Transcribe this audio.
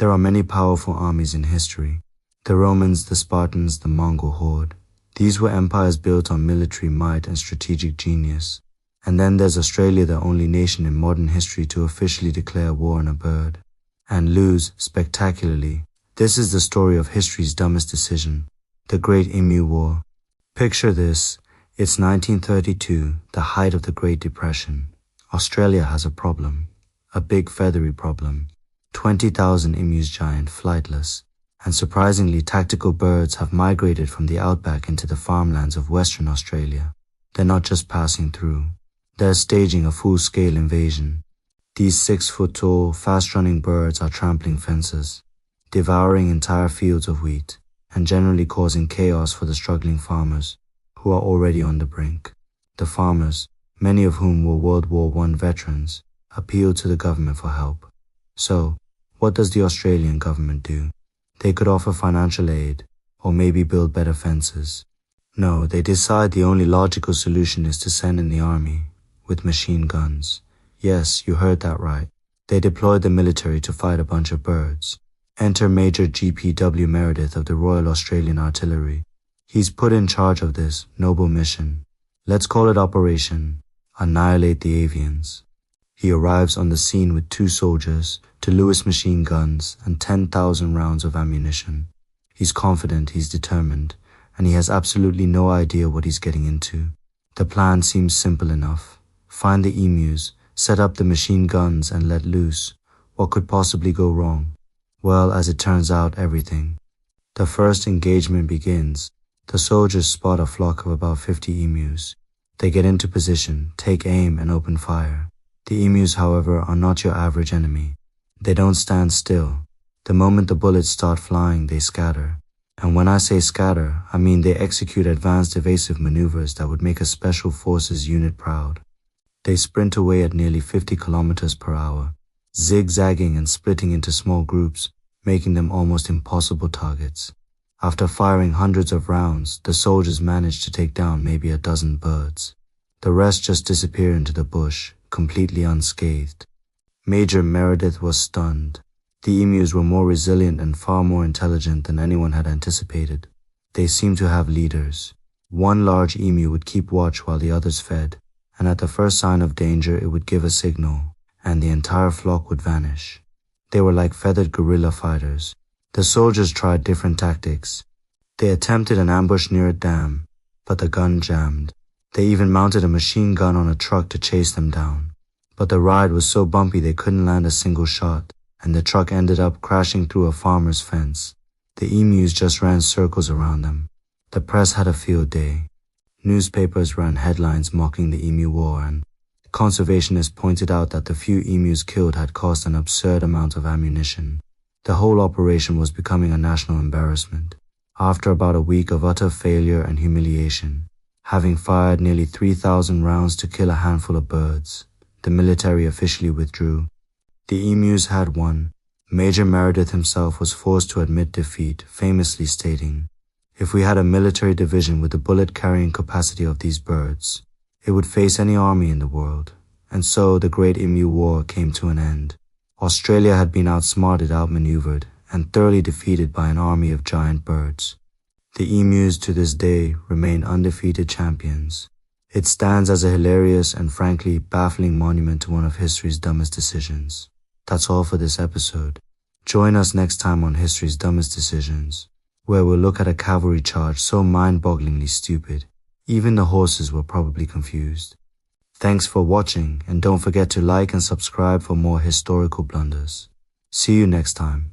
There are many powerful armies in history. The Romans, the Spartans, the Mongol horde. These were empires built on military might and strategic genius. And then there's Australia, the only nation in modern history to officially declare war on a bird. And lose, spectacularly. This is the story of history's dumbest decision. The Great Emu War. Picture this. It's 1932, the height of the Great Depression. Australia has a problem. A big feathery problem. 20,000 emus giant, flightless. And surprisingly, tactical birds have migrated from the outback into the farmlands of Western Australia. They're not just passing through. They're staging a full-scale invasion. These 6-foot-tall, fast-running birds are trampling fences, devouring entire fields of wheat, and generally causing chaos for the struggling farmers, who are already on the brink. The farmers, many of whom were World War I veterans, appealed to the government for help. So, what does the Australian government do? They could offer financial aid, or maybe build better fences. No, they decide the only logical solution is to send in the army, with machine guns. Yes, you heard that right. They deployed the military to fight a bunch of birds. Enter Major G.P.W. Meredith of the Royal Australian Artillery. He's put in charge of this noble mission. Let's call it Operation Annihilate the Avians. He arrives on the scene with 2 soldiers, 2 Lewis machine guns, and 10,000 rounds of ammunition. He's confident, he's determined, and he has absolutely no idea what he's getting into. The plan seems simple enough. Find the emus, set up the machine guns, and let loose. What could possibly go wrong? Well, as it turns out, everything. The first engagement begins. The soldiers spot a flock of about 50 emus. They get into position, take aim, and open fire. The emus, however, are not your average enemy. They don't stand still. The moment the bullets start flying, they scatter. And when I say scatter, I mean they execute advanced evasive maneuvers that would make a Special Forces unit proud. They sprint away at nearly 50 kilometers per hour, zigzagging and splitting into small groups, making them almost impossible targets. After firing hundreds of rounds, the soldiers manage to take down maybe a dozen birds. The rest just disappear into the bush, completely unscathed. Major Meredith was stunned. The emus were more resilient and far more intelligent than anyone had anticipated. They seemed to have leaders. One large emu would keep watch while the others fed, and at the first sign of danger it would give a signal, and the entire flock would vanish. They were like feathered guerrilla fighters. The soldiers tried different tactics. They attempted an ambush near a dam, but the gun jammed. They even mounted a machine gun on a truck to chase them down. But the ride was so bumpy they couldn't land a single shot, and the truck ended up crashing through a farmer's fence. The emus just ran circles around them. The press had a field day. Newspapers ran headlines mocking the emu war, and conservationists pointed out that the few emus killed had cost an absurd amount of ammunition. The whole operation was becoming a national embarrassment. After about a week of utter failure and humiliation, having fired nearly 3,000 rounds to kill a handful of birds, the military officially withdrew. The emus had won. Major Meredith himself was forced to admit defeat, famously stating, "If we had a military division with the bullet-carrying capacity of these birds, it would face any army in the world." And so the Great Emu War came to an end. Australia had been outsmarted, outmaneuvered, and thoroughly defeated by an army of giant birds. The emus to this day remain undefeated champions. It stands as a hilarious and frankly baffling monument to one of history's dumbest decisions. That's all for this episode. Join us next time on History's Dumbest Decisions, where we'll look at a cavalry charge so mind-bogglingly stupid, even the horses were probably confused. Thanks for watching, and don't forget to like and subscribe for more historical blunders. See you next time.